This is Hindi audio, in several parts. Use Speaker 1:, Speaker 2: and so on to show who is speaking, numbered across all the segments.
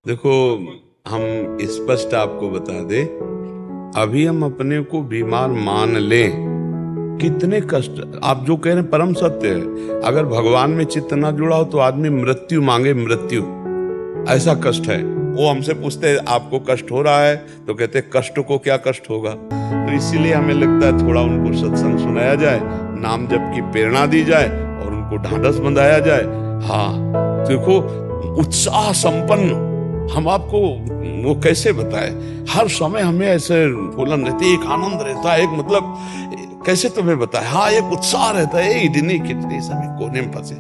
Speaker 1: देखो, हम स्पष्ट आपको बता दें, अभी हम अपने को बीमार मान लें, कितने कष्ट आप जो कह रहे हैं परम सत्य है। अगर भगवान में चित्त ना जुड़ा हो तो आदमी मृत्यु मांगे, मृत्यु, ऐसा कष्ट है। वो हमसे पूछते हैं आपको कष्ट हो रहा है, तो कहते हैं कष्ट को क्या कष्ट होगा। तो इसीलिए हमें लगता है थोड़ा उनको सत्संग सुनाया जाए, नाम जप की प्रेरणा दी जाए और उनको ढांढस बंधाया जाए। हाँ देखो, उत्साह संपन्न हम आपको वो कैसे बताए, हर समय हमें ऐसे फूलन रहती, एक आनंद रहता है, एक मतलब कैसे तुम्हें बताए, हाँ एक उत्साह रहता है, इतनी कितनी सभी कोने में फंसे।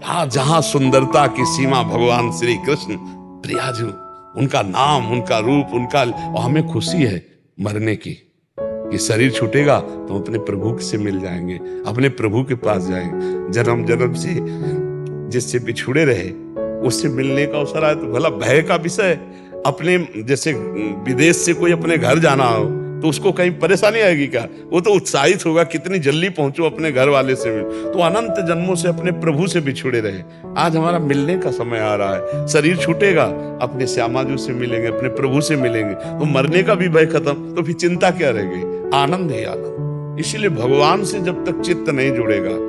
Speaker 1: हाँ, जहां सुंदरता की सीमा भगवान श्री कृष्ण प्रियाजू, उनका नाम, उनका रूप, उनका, और हमें खुशी है मरने की कि शरीर छूटेगा तो अपने प्रभु से मिल जाएंगे, अपने प्रभु के पास जाएंगे। जन्म जन्म से जिससे बिछुड़े रहे उससे मिलने का अवसर आए तो भला भय का विषय। अपने जैसे विदेश से कोई अपने घर जाना हो तो उसको कहीं परेशानी आएगी क्या? वो तो उत्साहित होगा, कितनी जल्दी पहुंचो अपने घर वाले से मिल। तो अनंत जन्मों से अपने प्रभु से बिछुड़े रहे, आज हमारा मिलने का समय आ रहा है। शरीर छूटेगा, अपने श्यामाजू से मिलेंगे, अपने प्रभु से मिलेंगे, तो मरने का भी भय खत्म, तो फिर चिंता क्या रह गई? आनंद ही आनंद। इसीलिए भगवान से जब तक चित्त नहीं जुड़ेगा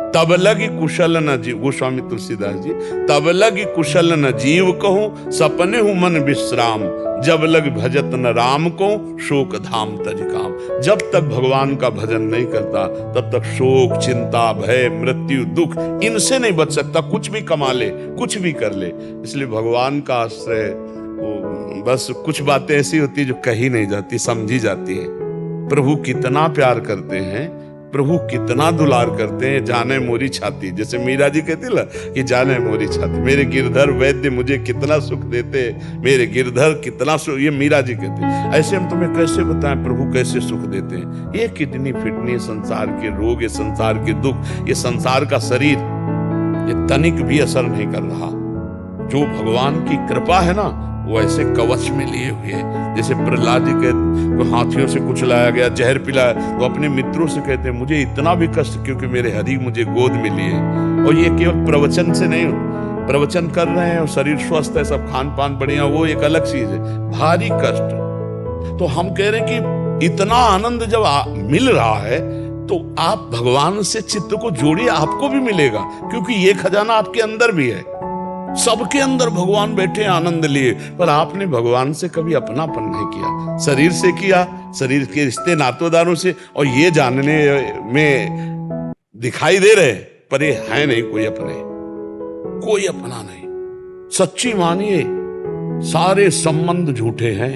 Speaker 1: तब लगी कुशल न जीव, गोस्वामी तुलसीदास जी, तब लगी कुशल न जीव कहूं, सपने हूं मन विश्राम, जब लग भजत न राम को, शोक धाम तज काम। जब तक भगवान का भजन नहीं करता तब तक शोक, चिंता, भय, मृत्यु, दुख, इनसे नहीं बच सकता। कुछ भी कमा ले, कुछ भी कर ले। इसलिए भगवान का आश्रय, बस कुछ बातें ऐसी होती जो कही नहीं जाती, समझी जाती है। प्रभु कितना प्यार करते हैं, प्रभु कितना दुलार करते हैं। जाने मोरी छाती, जैसे मीरा जी कहती ना कि जाने मोरी छाती, मेरे गिरधर वैद्य मुझे कितना सुख देते, मेरे गिरधर कितना सुख, ये मीरा जी कहते। ऐसे हम तुम्हें कैसे बताएं प्रभु कैसे सुख देते हैं। ये किडनी फिटनी, संसार के रोग, ये संसार के दुख, ये संसार का शरीर, ये तनिक भी असर नहीं कर रहा। जो भगवान की कृपा है ना, वो ऐसे कवच में लिए हुए, जैसे प्रहलाद जी के हाथियों से कुचलाया गया, जहर पिलाया, तो अपने मित्रों से कहते हैं मुझे इतना भी कष्ट क्योंकि मेरे हरि मुझे गोद में लिए। और ये केवल प्रवचन से नहीं, प्रवचन कर रहे हैं और शरीर स्वस्थ है, सब खान पान बढ़िया, वो एक अलग चीज है। भारी कष्ट, तो हम कह रहे हैं कि इतना आनंद जब मिल रहा है तो आप भगवान से चित्त को जोड़िए, आपको भी मिलेगा, क्योंकि ये खजाना आपके अंदर भी है। सबके अंदर भगवान बैठे आनंद लिए, पर आपने भगवान से कभी अपनापन नहीं किया, शरीर से किया, शरीर के रिश्ते नातेदारों से, और ये जानने में दिखाई दे रहे पर ये है नहीं कोई अपने, कोई अपना नहीं। सच्ची मानिए, सारे संबंध झूठे हैं।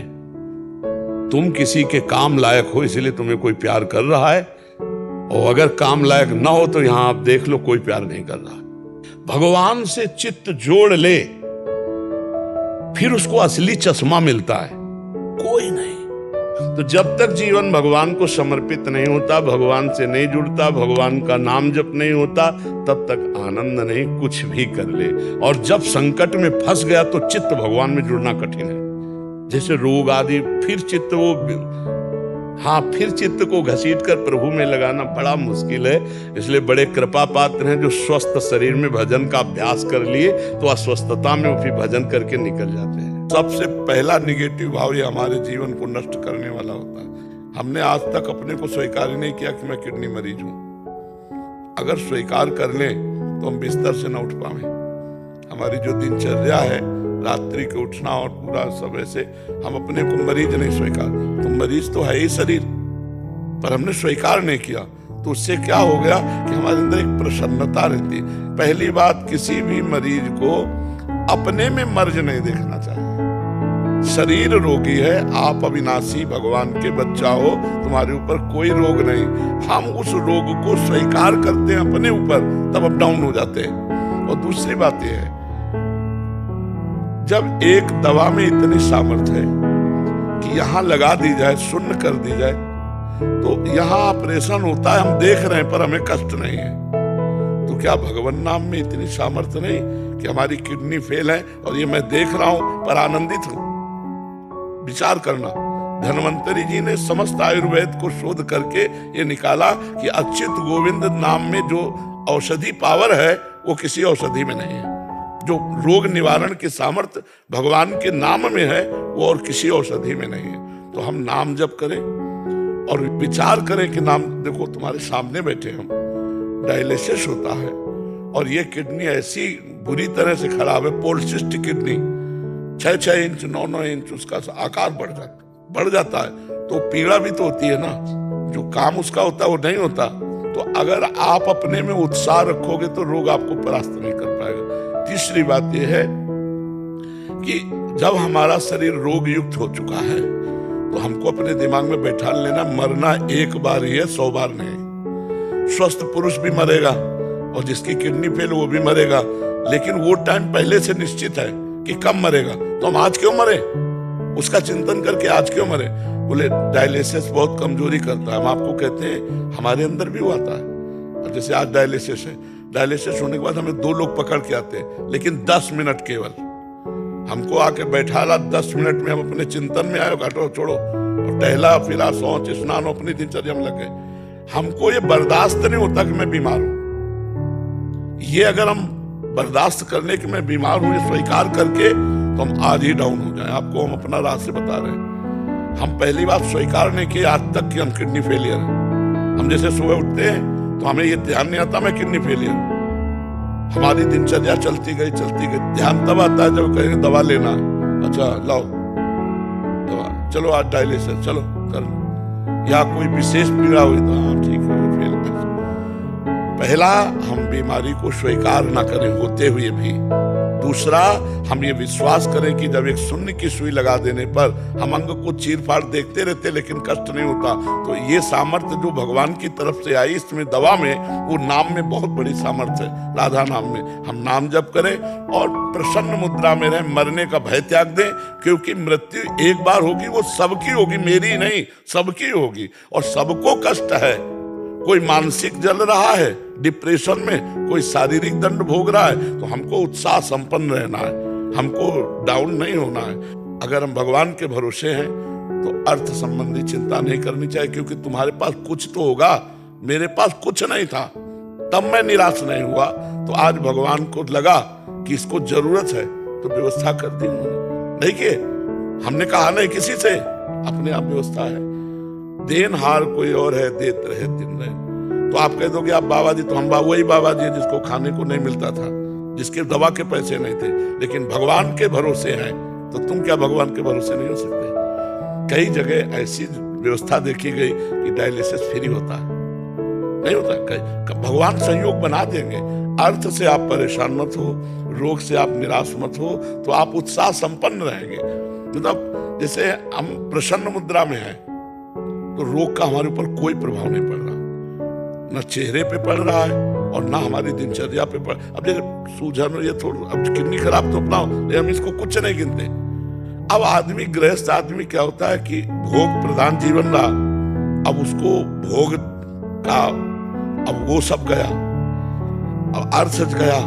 Speaker 1: तुम किसी के काम लायक हो इसलिए तुम्हें कोई प्यार कर रहा है, और अगर काम लायक ना हो तो यहां आप देख लो कोई प्यार नहीं कर रहा। भगवान से चित्त जोड़ ले, फिर उसको असली चश्मा मिलता है, कोई नहीं। तो जब तक जीवन भगवान को समर्पित नहीं होता, भगवान से नहीं जुड़ता, भगवान का नाम जप नहीं होता, तब तक आनंद नहीं। कुछ भी कर ले, और जब संकट में फंस गया तो चित्त भगवान में जुड़ना कठिन है। जैसे रोग आदि, फिर चित्त फिर चित्त को घसीट कर प्रभु में लगाना बड़ा मुश्किल है। इसलिए बड़े कृपा पात्र हैं जो स्वस्थ शरीर में भजन का अभ्यास कर लिए तो अस्वस्थता में वो फिर भजन करके निकल जाते हैं। सबसे पहला निगेटिव भाव ये हमारे जीवन को नष्ट करने वाला होता है। हमने आज तक अपने को स्वीकार ही नहीं किया कि मैं किडनी मरीज हूं। अगर स्वीकार कर लें तो हम बिस्तर से न उठ पाए। हमारी जो दिनचर्या है, रात्रि के उठना और पूरा सब, ऐसे हम अपने को मरीज नहीं स्वीकार। तो मरीज तो है ही शरीर, पर हमने स्वीकार नहीं किया, तो उससे क्या हो गया कि हमारे अंदर एक प्रसन्नता रहती है। पहली बात, किसी भी मरीज को अपने में मर्ज नहीं देखना चाहिए। शरीर रोगी है, आप अविनाशी भगवान के बच्चा हो, तुम्हारे ऊपर कोई रोग नहीं। हम उस रोग को स्वीकार करते हैं अपने ऊपर, तब अप डाउन हो जाते हैं। और दूसरी बात यह है, जब एक दवा में इतनी सामर्थ्य है कि यहां लगा दी जाए, शून्य कर दी जाए, तो यहां ऑपरेशन होता है, हम देख रहे हैं पर हमें कष्ट नहीं है। तो क्या भगवान नाम में इतनी सामर्थ्य नहीं कि हमारी किडनी फेल है और ये मैं देख रहा हूं पर आनंदित हूं? विचार करना। धन्वंतरी जी ने समस्त आयुर्वेद को शोध करके ये निकाला कि अच्युत गोविंद नाम में जो औषधि पावर है वो किसी औषधि में नहीं है। जो रोग निवारण की सामर्थ्य भगवान के नाम में है वो और किसी औषधि में नहीं है। तो हम नाम जप करें और विचार करें कि नाम, देखो तुम्हारे सामने बैठे हम, डायलिसिस होता है और ये किडनी ऐसी बुरी तरह से खराब है, पॉलिसिस्टिक किडनी, 6-6 इंच 9-9 इंच उसका आकार बढ़ जाता है। तो पीड़ा भी तो होती है ना, जो काम उसका होता है वो नहीं होता। तो अगर आप अपने में उत्साह रखोगे तो रोग आपको परास्त नहीं कर पाएगा। तीसरी बात यह है कि जब हमारा शरीर रोग युक्त हो चुका है तो हमको अपने दिमाग में बैठा लेना, मरना एक बार ही है, 100 बार नहीं। स्वस्थ पुरुष भी मरेगा और जिसकी किडनी फेल वो भी मरेगा, लेकिन वो टाइम पहले से निश्चित है कि कब मरेगा। तो हम आज क्यों मरे, उसका चिंतन करके आज क्यों मरे। बोले डायलिसिस बहुत कमजोरी करता है। हम आपको कहते हैं हमारे अंदर भी वो आता है। अब जैसे आज डायलिसिस है, डायलिसिस होने के बाद हमें 2 लोग पकड़ के आते हैं, लेकिन 10 मिनट केवल हमको आके बैठा ला। 10 मिनट में हम अपने चिंतन में आए, घाटो छोड़ो और टहला फिरा, शौच स्नान अपनी दिनचर्या में लग गए। हमको ये बर्दाश्त नहीं होता कि मैं बीमार हूं। ये अगर हम बर्दाश्त करने की मैं बीमार हूं, स्वीकार करके, तो हम आज ही डाउन हो जाए। आपको हम अपना रहस्य बता रहे हैं। हम पहली बात स्वीकार नहीं किए आज तक कि हम किडनी फेलियर हैं। हम जैसे सुबह उठते हैं तो हमें ये ध्यान नहीं आता मैं किडनी फेलियर। हमारी दिनचर्या चलती गई। ध्यान तब आता है जब कहेंगे दवा लेना है, अच्छा लाओ दवा, चलो आज डायलिसिस, चलो कर लो। या कोई विशेष पीड़ा हुई तो हाँ ठीक है फेल। पहला, हम बीमारी को स्वीकार ना करें होते हुए भी। दूसरा, हम ये विश्वास करें कि जब एक शून्य की सुई लगा देने पर हम अंग को चीर फाड़ देखते रहते लेकिन कष्ट नहीं होता। तो ये सामर्थ्य जो भगवान की तरफ से आई इसमें दवा में, वो नाम में बहुत बड़ी सामर्थ्य है। राधा नाम में हम नाम जप करें और प्रसन्न मुद्रा में रहें, मरने का भय त्याग दें, क्योंकि मृत्यु एक बार होगी, वो सबकी होगी, मेरी नहीं, सबकी होगी। और सबको कष्ट है। कोई मानसिक जल रहा है डिप्रेशन में, कोई शारीरिक दंड भोग रहा है, तो हमको उत्साह संपन्न रहना है, हमको डाउन नहीं होना है। अगर हम भगवान के भरोसे हैं तो अर्थ संबंधी चिंता नहीं करनी चाहिए, क्योंकि तुम्हारे पास कुछ तो होगा। मेरे पास कुछ नहीं था, तब मैं निराश नहीं हुआ। तो आज भगवान को लगा कि इसको जरूरत है, तो व्यवस्था कर दी उन्होंने। नहीं कि हमने कहा नहीं किसी से, अपने आप व्यवस्था है। देनहार कोई और है, देत रहे दिन रहे। तो आप कह दोगे आप बाबा जी, तो हम वही बाबा जी जिसको खाने को नहीं मिलता था, जिसके दवा के पैसे नहीं थे, लेकिन भगवान के भरोसे हैं। तो तुम क्या भगवान के भरोसे नहीं हो सकते। कई जगह ऐसी व्यवस्था देखी गई कि डायलिसिस फ्री होता है, नहीं होता। कई भगवान संयोग बना देंगे। अर्थ से आप परेशान मत हो, रोग से आप निराश मत हो, तो आप उत्साह संपन्न रहेंगे। मतलब जैसे हम प्रसन्न मुद्रा में हैं तो रोग का हमारे ऊपर कोई प्रभाव नहीं पड़ रहा, ना चेहरे पे पड़ रहा है और ना हमारी दिनचर्या पे पड़। अब जैसे सूजन, ये थोड़ा अब किडनी खराब तो अपनाओ, हम इसको कुछ नहीं गिनते। अब आदमी, गृहस्थ आदमी क्या होता है कि भोग प्रधान जीवन रहा, अब उसको भोग का, अब वो सब गया, अब अर्थ गया,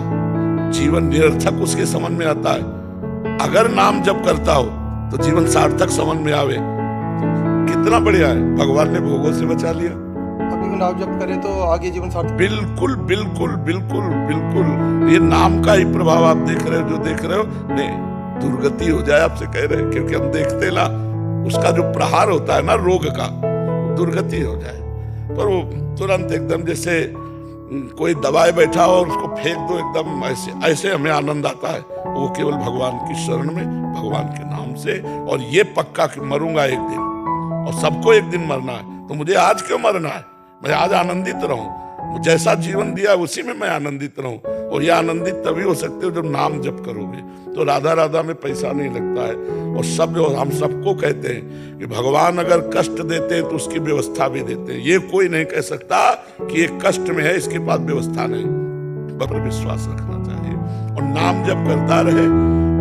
Speaker 1: जीवन निरर्थक उसके समझ में आता है। अगर नाम जप करता हो तो जीवन सार्थक समझ में आवे, कितना बढ़िया है। भगवान ने भोगों से बचा लिया।
Speaker 2: अभी भी नाम जप करे तो आगे जीवन सार्थक।
Speaker 1: बिल्कुल बिल्कुल बिल्कुल बिल्कुल। ये नाम का ही प्रभाव आप देख रहे हो, जो देख रहे हो, नहीं दुर्गति हो जाए आपसे कह रहे हैं, क्योंकि हम देखते ना उसका जो प्रहार होता है ना रोग का, दुर्गति हो जाए। पर वो तुरंत एकदम जैसे कोई दबाए बैठा हो और उसको फेंक दो, एकदम ऐसे हमें आनंद आता है। वो केवल भगवान की शरण में, भगवान के नाम से। और ये पक्का कि मरूंगा एक दिन, और सबको एक दिन मरना है, तो मुझे आज क्यों मरना है। मैं आज आनंदित रहूं, जैसा जीवन दिया उसी में मैं आनंदित रहूं। और यह आनंदित तभी हो सकते हो जब नाम जप करोगे। तो राधा राधा में पैसा नहीं लगता है। और सब जो हम सबको कहते हैं कि भगवान अगर कष्ट देते हैं तो उसकी व्यवस्था भी देते हैं। ये कोई नहीं कह सकता कि ये कष्ट में है इसके पास व्यवस्था नहीं। पर विश्वास रखना चाहिए और नाम जप करता रहे,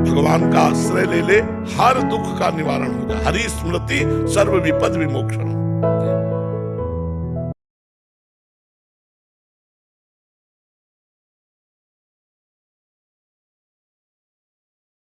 Speaker 1: भगवान का आश्रय ले ले, हर दुख का निवारण हो जाए। हरि स्मृति सर्व विपद विमोक्षण।